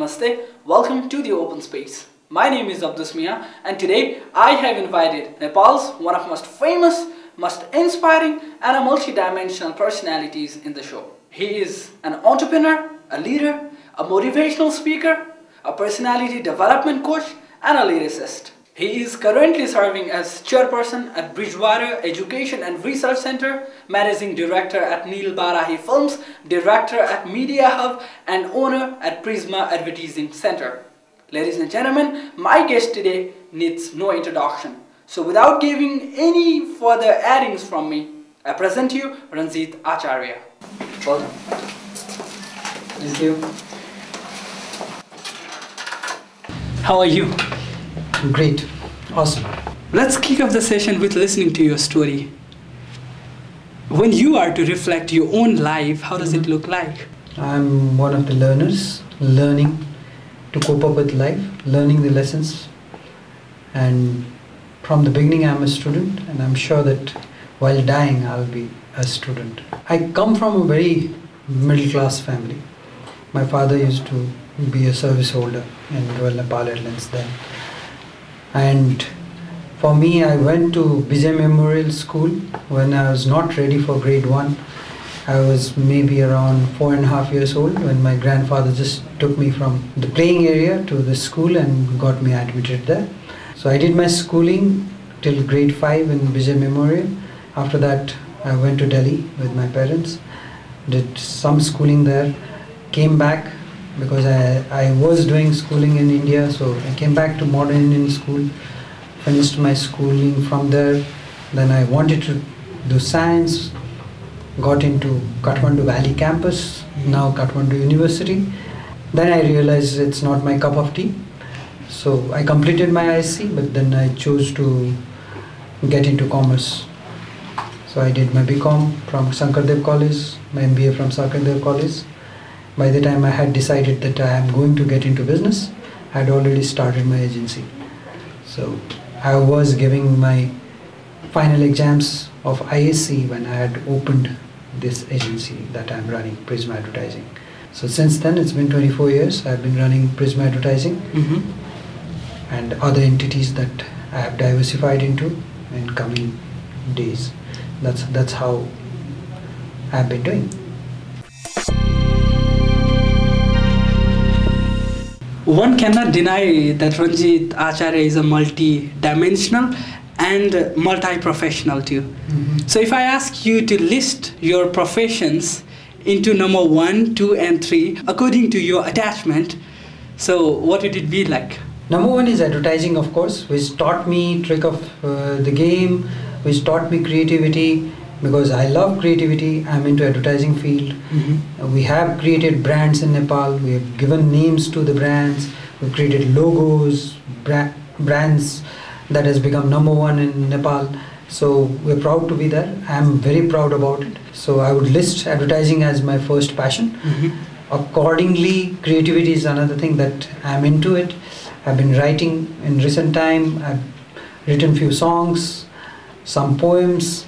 Namaste, welcome to the open space. My name is Abdus Mia and today I have invited Nepal's one of most famous, most inspiring and a multi-dimensional personalities in the show. He is an entrepreneur, a leader, a motivational speaker, a personality development coach and a lyricist. He is currently serving as chairperson at Bridgewater Education and Research Center, managing director at Neil Barahi Films, director at Media Hub, and owner at Prisma Advertising Center. Ladies and gentlemen, my guest today needs no introduction. So without giving any further addings from me, I present to you Ranjit Acharya. Welcome. Thank you. How are you? Great. Awesome. Let's kick off the session with listening to your story. When you are to reflect your own life, how does it look like? I'm one of the learners, learning to cope up with life, learning the lessons. And from the beginning, I'm a student, and I'm sure that while dying, I'll be a student. I come from a very middle-class family. My father used to be a service holder in Royal Nepal Airlines then. And for me, I went to Vijay Memorial School when I was not ready for grade 1. I was maybe around 4.5 years old when my grandfather just took me from the playing area to the school and got me admitted there. So I did my schooling till grade 5 in Vijay Memorial. After that, I went to Delhi with my parents, did some schooling there, came back because I was doing schooling in India, so I came back to Modern Indian School, finished my schooling from there. Then I wanted to do science, got into Kathmandu Valley campus, now Kathmandu University. Then I realized it's not my cup of tea. So I completed my IC, but then I chose to get into commerce. So I did my BCom from Sankardev College, my MBA from Sankardev College. By the time I had decided that I am going to get into business, I had already started my agency. So I was giving my final exams of ISC when I had opened this agency that I am running, Prisma Advertising. So since then, it's been 24 years. I've been running Prisma Advertising and other entities that I have diversified into in coming days. That's how I've been doing. One cannot deny that Ranjit Acharya is a multi-dimensional and multi-professional too. So if I ask you to list your professions into number 1, 2 and 3 according to your attachment, so what would it be like? Number 1 is advertising, of course, which taught me trick of the game, which taught me creativity, because I love creativity. I'm into advertising field. We have created brands in Nepal. We have given names to the brands. We've created logos, brands that has become number 1 in Nepal. So we're proud to be there. I'm very proud about it. So I would list advertising as my first passion. Accordingly, creativity is another thing that I'm into it. I've been writing in recent time. I've written few songs, some poems,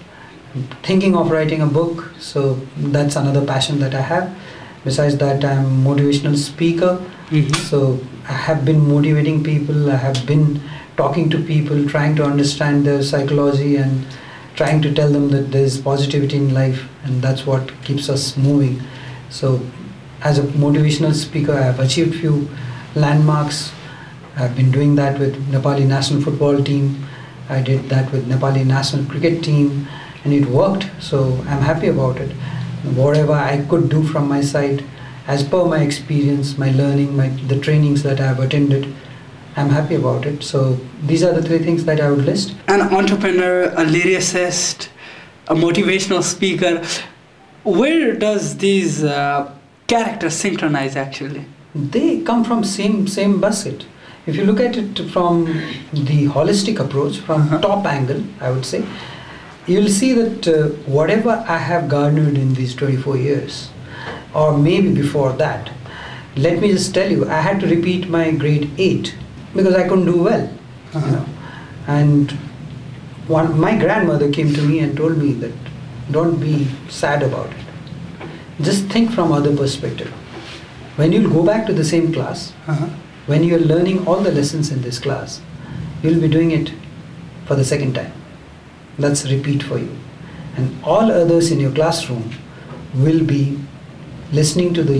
thinking of writing a book. So that's another passion that I have. Besides that, I'm a motivational speaker. So I have been motivating people. I have been talking to people, trying to understand their psychology and trying to tell them that there's positivity in life, and that's what keeps us moving. So as a motivational speaker, I have achieved few landmarks. I've been doing that with Nepali national football team. I did that with Nepali national cricket team, and it worked. So I'm happy about it. Whatever I could do from my side, as per my experience, my learning, the trainings that I have attended, I'm happy about it. So these are the 3 things that I would list. An entrepreneur, a lyricist, a motivational speaker. Where does these characters synchronize actually? They come from same basket. If you look at it from the holistic approach, from top angle, I would say, you'll see that whatever I have garnered in these 24 years, or maybe before that, let me just tell you, I had to repeat my grade 8 because I couldn't do well. You know? And my grandmother came to me and told me that don't be sad about it. Just think from other perspective. When you'll go back to the same class, when you're learning all the lessons in this class, you'll be doing it for the second time. That's repeat for you. And all others in your classroom will be listening to the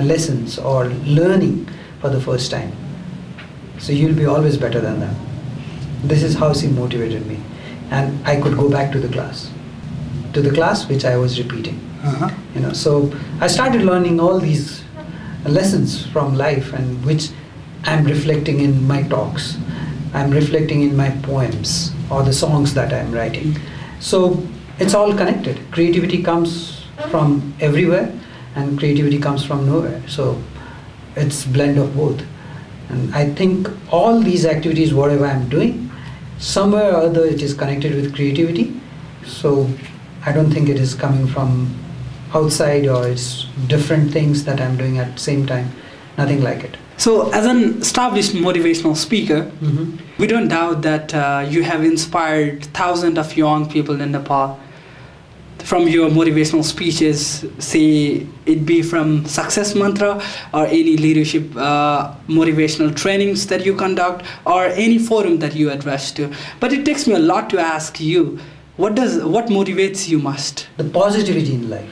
lessons or learning for the first time. So you'll be always better than them. This is how she motivated me. And I could go back to the class which I was repeating. So I started learning all these lessons from life, and which I'm reflecting in my talks, I'm reflecting in my poems or the songs that I'm writing. So it's all connected. Creativity comes from everywhere and creativity comes from nowhere. So it's blend of both. And I think all these activities, whatever I'm doing, somewhere or other it is connected with creativity. So I don't think it is coming from outside or it's different things that I'm doing at the same time. Nothing like it. So as an established motivational speaker, we don't doubt that you have inspired thousands of young people in Nepal from your motivational speeches, say it be from Success Mantra or any leadership motivational trainings that you conduct or any forum that you address to. But it takes me a lot to ask you, what motivates you most? The positivity in life.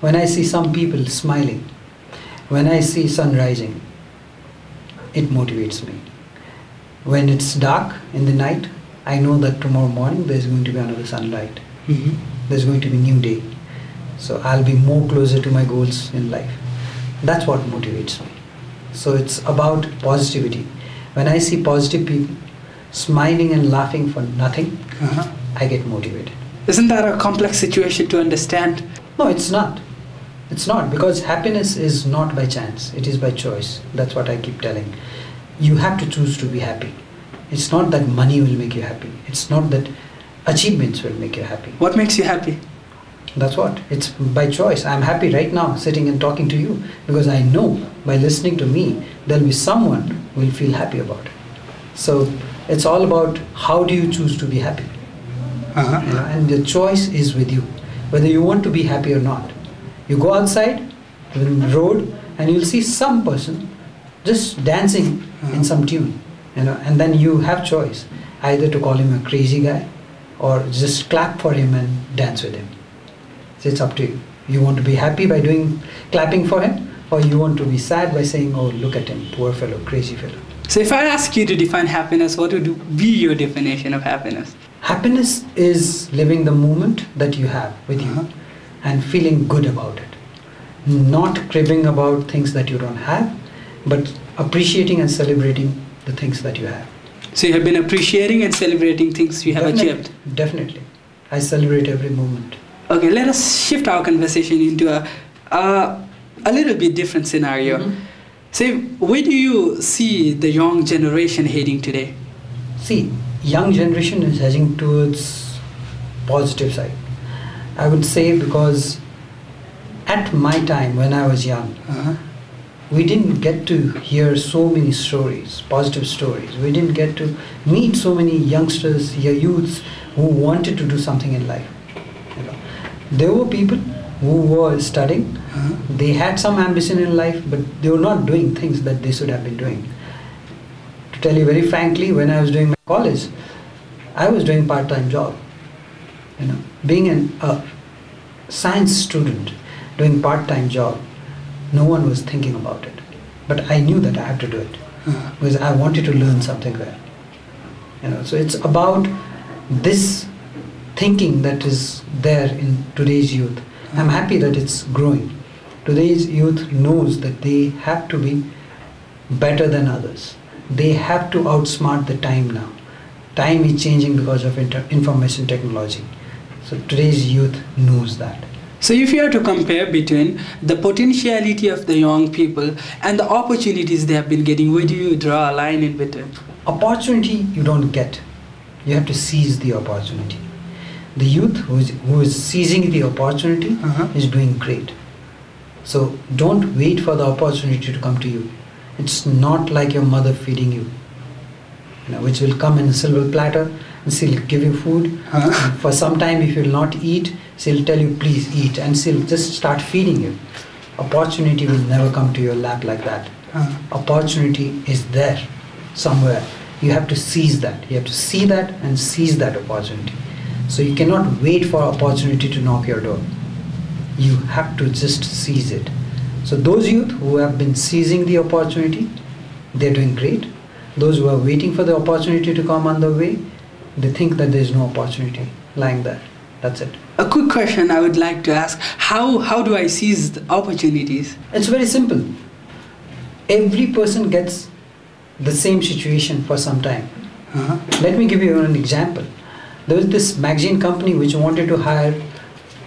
When I see some people smiling, when I see sun rising, it motivates me. When it's dark in the night, I know that tomorrow morning there's going to be another sunlight. There's going to be a new day. So I'll be more closer to my goals in life. That's what motivates me. So it's about positivity. When I see positive people smiling and laughing for nothing, I get motivated. Isn't that a complex situation to understand? No, it's not. It's not, because happiness is not by chance. It is by choice. That's what I keep telling. You have to choose to be happy. It's not that money will make you happy. It's not that achievements will make you happy. What makes you happy? That's what. It's by choice. I'm happy right now sitting and talking to you because I know by listening to me, there'll be someone who will feel happy about it. So it's all about how do you choose to be happy. And the choice is with you, whether you want to be happy or not. You go outside in the road and you'll see some person just dancing in some tune, and then you have choice either to call him a crazy guy or just clap for him and dance with him. So it's up to you. You want to be happy by clapping for him, or you want to be sad by saying, oh, look at him, poor fellow, crazy fellow. So if I ask you to define happiness, what would be your definition of happiness? Happiness is living the moment that you have with you and feeling good about it. Not cribbing about things that you don't have, but appreciating and celebrating the things that you have. So you have been appreciating and celebrating things you have achieved? Definitely. I celebrate every moment. Okay, let us shift our conversation into a little bit different scenario. So where do you see the young generation heading today? See, young generation is heading towards positive side. I would say because at my time when I was young, we didn't get to hear so many stories, positive stories. We didn't get to meet so many youngsters, youths who wanted to do something in life. There were people who were studying, they had some ambition in life, but they were not doing things that they should have been doing. To tell you very frankly, when I was doing my college, I was doing part-time job. Being a science student, doing part-time job, no one was thinking about it. But I knew that I had to do it because I wanted to learn something there. So it's about this thinking that is there in today's youth. I'm happy that it's growing. Today's youth knows that they have to be better than others. They have to outsmart the time now. Time is changing because of information technology. So today's youth knows that. So if you have to compare between the potentiality of the young people and the opportunities they have been getting, where do you draw a line in between? Opportunity you don't get. You have to seize the opportunity. The youth who is seizing the opportunity is doing great. So don't wait for the opportunity to come to you. It's not like your mother feeding you, which will come in a silver platter and she'll give you food. For some time if you'll not eat, she'll tell you please eat, and she'll just start feeding you. Opportunity will never come to your lap like that. Opportunity is there somewhere. You have to seize that. You have to see that and seize that opportunity. So you cannot wait for opportunity to knock your door. You have to just seize it. So those youth who have been seizing the opportunity, they're doing great. Those who are waiting for the opportunity to come on the way, they think that there is no opportunity lying there. That's it. A quick question I would like to ask. How do I seize the opportunities? It's very simple. Every person gets the same situation for some time. Let me give you an example. There was this magazine company which wanted to hire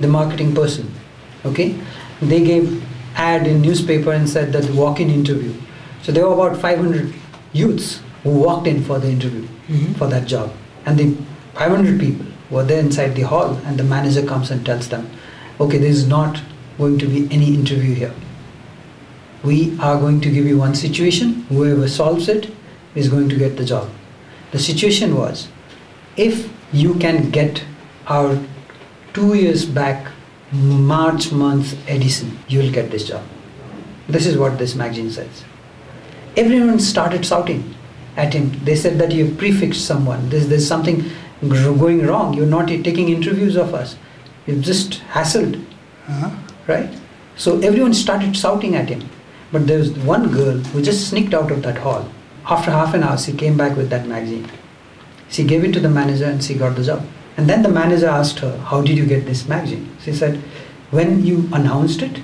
the marketing person. Okay, they gave ad in newspaper and said that walk-in interview. So there were about 500 youths who walked in for the interview for that job, and the 500 people were there inside the hall, and the manager comes and tells them, okay, there is not going to be any interview here. We are going to give you one situation. Whoever solves it is going to get the job. The situation was, if you can get our 2 years back March month edition, you will get this job. This is what this magazine says. Everyone started shouting at him. They said that you have prefixed someone. There's something going wrong. You're not taking interviews of us. You've just hassled. Right? So everyone started shouting at him. But there was one girl who just sneaked out of that hall. After half an hour, she came back with that magazine. She gave it to the manager and she got the job. And then the manager asked her, how did you get this magazine? She said, when you announced it,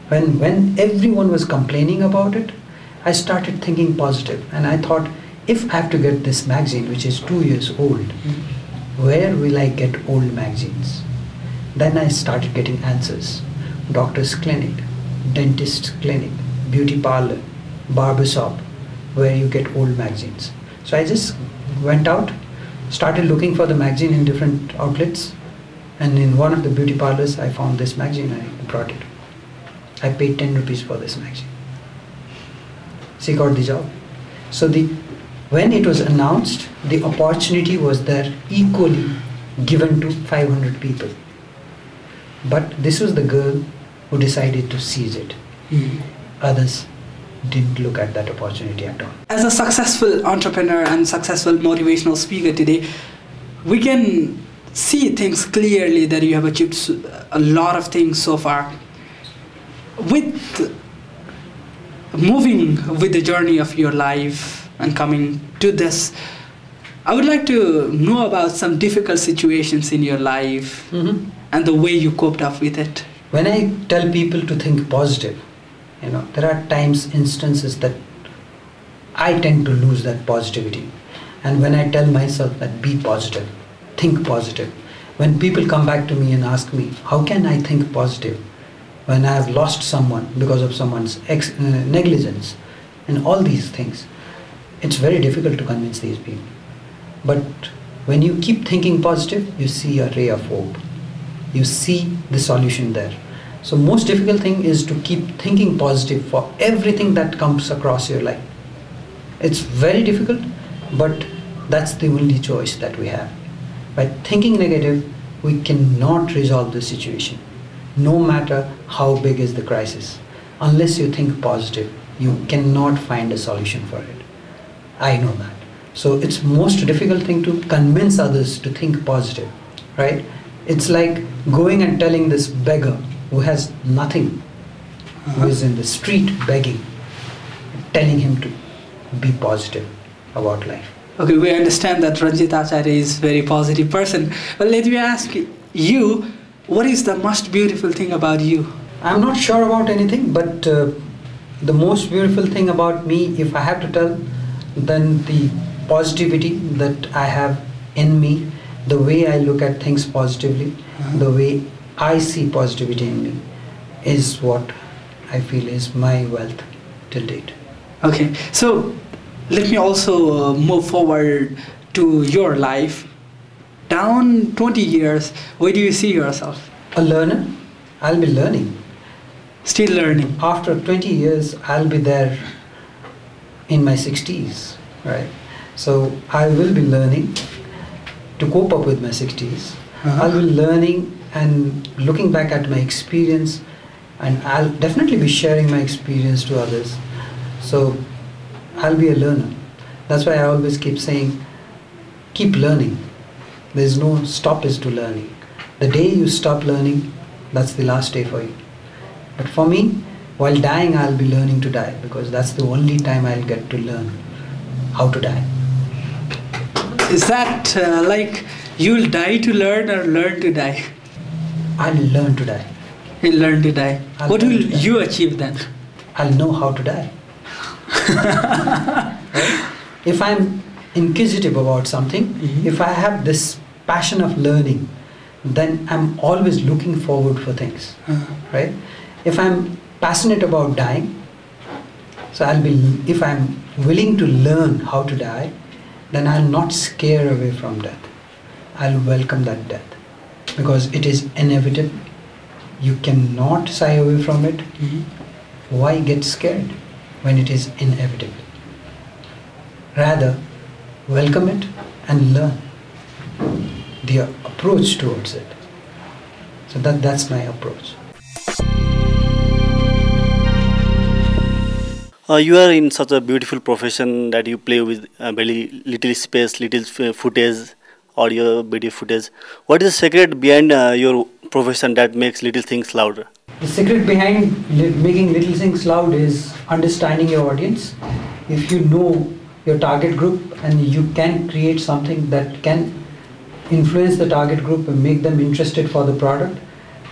when everyone was complaining about it, I started thinking positive. And I thought, if I have to get this magazine, which is 2 years old, where will I get old magazines? Then I started getting answers. Doctor's clinic, dentist's clinic, beauty parlor, barber shop, where you get old magazines. So I just went out, started looking for the magazine in different outlets, and in one of the beauty parlors I found this magazine. I brought it. I paid 10 rupees for this magazine. She got the job. So when it was announced, the opportunity was there equally given to 500 people. But this was the girl who decided to seize it. Others didn't look at that opportunity at all. As a successful entrepreneur and successful motivational speaker today, we can see things clearly that you have achieved a lot of things so far. With moving with the journey of your life and coming to this, I would like to know about some difficult situations in your life and the way you coped up with it. When I tell people to think positive, there are times, instances that I tend to lose that positivity. And when I tell myself that be positive, think positive, when people come back to me and ask me, how can I think positive when I have lost someone because of someone's negligence and all these things, it's very difficult to convince these people. But when you keep thinking positive, you see a ray of hope. You see the solution there. So most difficult thing is to keep thinking positive for everything that comes across your life. It's very difficult, but that's the only choice that we have. By thinking negative, we cannot resolve the situation, no matter how big is the crisis. Unless you think positive, you cannot find a solution for it. I know that. So it's most difficult thing to convince others to think positive, right? It's like going and telling this beggar who has nothing, who is in the street begging, telling him to be positive about life. Okay, we understand that Ranjit Acharya is a very positive person. But let me ask you, what is the most beautiful thing about you? I'm not sure about anything, but the most beautiful thing about me, if I have to tell, then the positivity that I have in me, the way I look at things positively, the way I see positivity in me, is what I feel is my wealth till date. Okay, so let me also move forward to your life. Down 20 years, where do you see yourself? A learner. I'll be learning. Still learning. After 20 years, I'll be there in my 60s, right? So I will be learning to cope up with my 60s. I'll be learning and looking back at my experience and I'll definitely be sharing my experience to others. So I'll be a learner. That's why I always keep saying, keep learning. There's no stoppage to learning. The day you stop learning, that's the last day for you. But for me, while dying, I'll be learning to die, because that's the only time I'll get to learn how to die. Is that like you'll die to learn or learn to die? I'll learn to die. You'll learn to die. What will Die. you achieve then? I'll know how to die. Right? If I'm inquisitive about something, if I have this passion of learning, then I'm always looking forward for things. Right? If I'm passionate about dying, so if I'm willing to learn how to die, then I'll not scare away from death. I'll welcome that death, because it is inevitable. You cannot shy away from it. Why get scared when it is inevitable? Rather, welcome it and learn the approach towards it. So that's my approach. You are in such a beautiful profession that you play with very little space, little footage, audio, video footage. What is the secret behind your profession that makes little things louder? The secret behind making little things loud is understanding your audience. If you know your target group and you can create something that can influence the target group and make them interested for the product,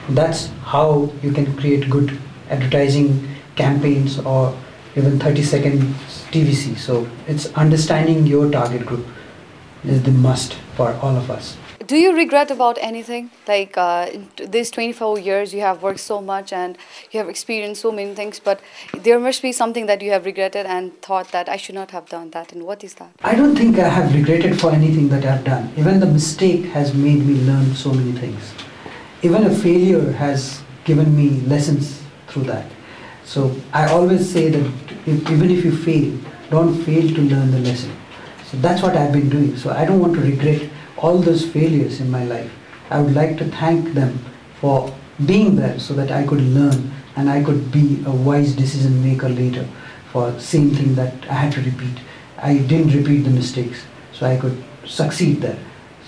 that's how you can create good advertising campaigns or even 30-second TVC. So it's understanding your target group is the must for all of us. Do you regret about anything? Like in these 24 years you have worked so much and you have experienced so many things, but there must be something that you have regretted and thought that I should not have done that, and what is that? I don't think I have regretted for anything that I've done. Even the mistake has made me learn so many things. Even a failure has given me lessons through that. So I always say that even if you fail, don't fail to learn the lesson. So that's what I've been doing. So I don't want to regret all those failures in my life. I would like to thank them for being there so that I could learn and I could be a wise decision maker later for same thing that I had to repeat. I didn't repeat the mistakes, so I could succeed there.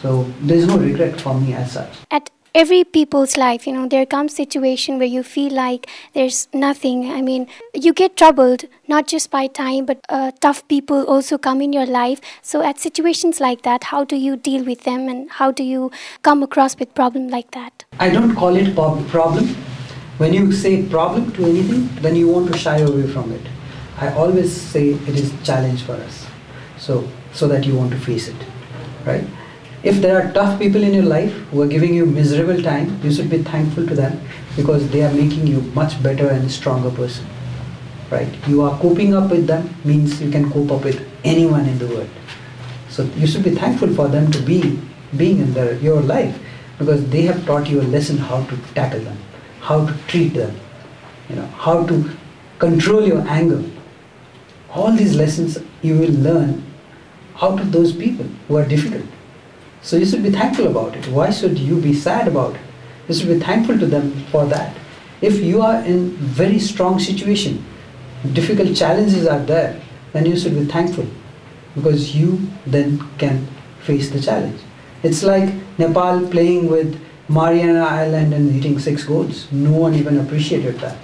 So there's no regret for me as such. At every people's life, there comes situation where you feel like there's nothing. I mean, you get troubled not just by time, but tough people also come in your life. So at situations like that, how do you deal with them and how do you come across with problem like that? I don't call it problem. When you say problem to anything, then you want to shy away from it. I always say it is a challenge for us, so that you want to face it, right? If there are tough people in your life who are giving you miserable time, you should be thankful to them, because they are making you much better and stronger person, right? You are coping up with them means you can cope up with anyone in the world. So you should be thankful for them to being in your life, because they have taught you a lesson how to tackle them, how to treat them, how to control your anger. All these lessons you will learn out of those people who are difficult. So you should be thankful about it. Why should you be sad about it? You should be thankful to them for that. If you are in very strong situation, difficult challenges are there, then you should be thankful, because you then can face the challenge. It's like Nepal playing with Mariana Island and hitting 6 goals. No one even appreciated that.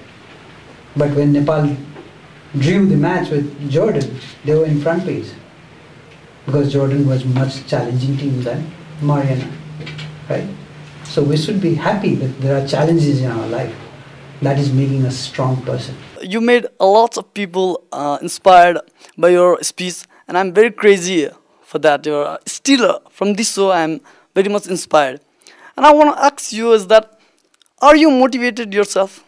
But when Nepal drew the match with Jordan, they were in front page, because Jordan was much challenging team than Mariana, right? So we should be happy that there are challenges in our life. That is making us strong person. You made a lot of people inspired by your speech, and I'm very crazy for that. You're still from this show, I'm very much inspired. And I want to ask you is that, are you motivated yourself?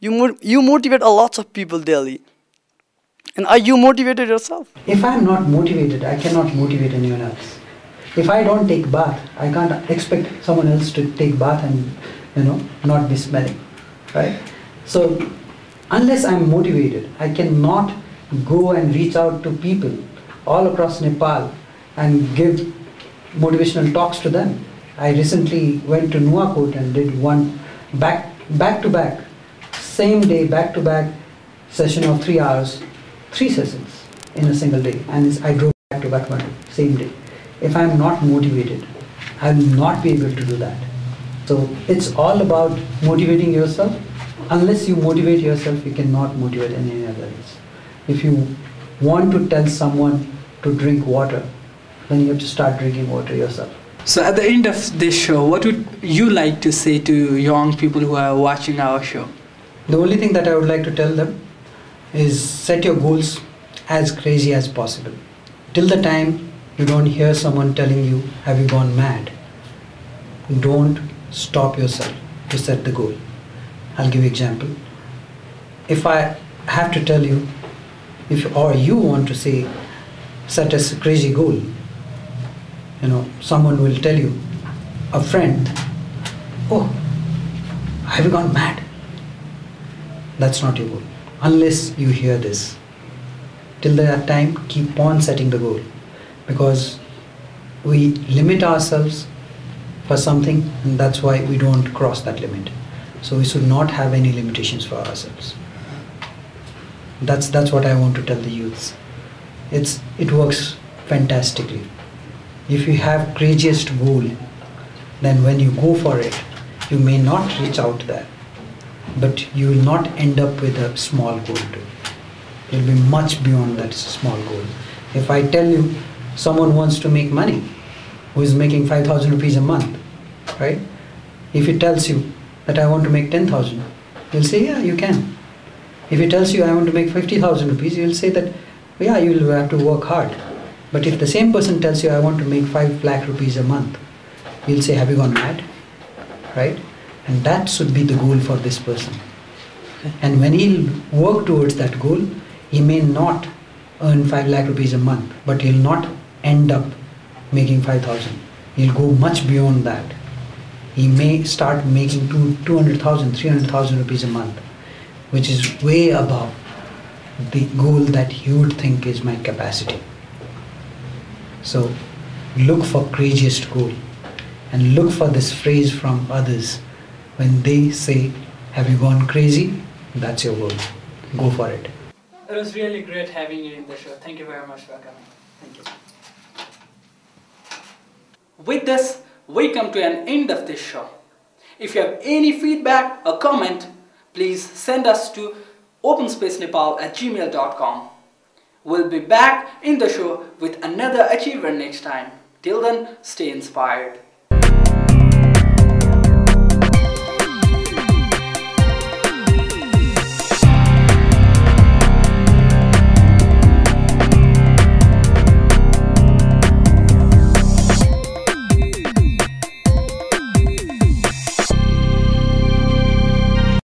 You motivate a lot of people daily. And are you motivated yourself? If I am not motivated, I cannot motivate anyone else. If I don't take bath, I can't expect someone else to take bath and not be smelling, right? So unless I am motivated, I cannot go and reach out to people all across Nepal and give motivational talks to them. I recently went to Nuwakot and did one back-to-back same day, back-to-back session of 3 hours, 3 sessions in a single day, and I drove back-to-back one day, same day. If I'm not motivated, I will not be able to do that. So it's all about motivating yourself. Unless you motivate yourself, you cannot motivate any others. If you want to tell someone to drink water, then you have to start drinking water yourself. So at the end of this show, what would you like to say to young people who are watching our show? The only thing that I would like to tell them is set your goals as crazy as possible. Till the time you don't hear someone telling you, have you gone mad? Don't stop yourself to set the goal. I'll give you an example. If I have to tell you, or you want to say, set a crazy goal, someone will tell you, a friend, oh, have you gone mad? That's not your goal, unless you hear this. Till that time, keep on setting the goal, because we limit ourselves for something, and that's why we don't cross that limit. So we should not have any limitations for ourselves. That's what I want to tell the youths. It works fantastically. If you have craziest goal, then when you go for it, you may not reach out there, but you will not end up with a small goal too. It will be much beyond that small goal. If I tell you someone wants to make money, who is making 5,000 rupees a month, right? If he tells you that I want to make 10,000, you'll say, yeah, you can. If he tells you I want to make 50,000 rupees, you'll say that, yeah, you will have to work hard. But if the same person tells you I want to make 5 lakh rupees a month, you'll say, have you gone mad? Right? And that should be the goal for this person. And when he'll work towards that goal, he may not earn 5 lakh rupees a month, but he'll not end up making 5,000. He'll go much beyond that. He may start making 200,000, 300,000 rupees a month, which is way above the goal that you would think is my capacity. So look for craziest goal, and look for this phrase from others. When they say, have you gone crazy? That's your goal. Go for it. It was really great having you in the show. Thank you very much for coming. Thank you. With this, we come to an end of this show. If you have any feedback or comment, please send us to openspacenepal@gmail.com. We'll be back in the show with another achiever next time. Till then, stay inspired.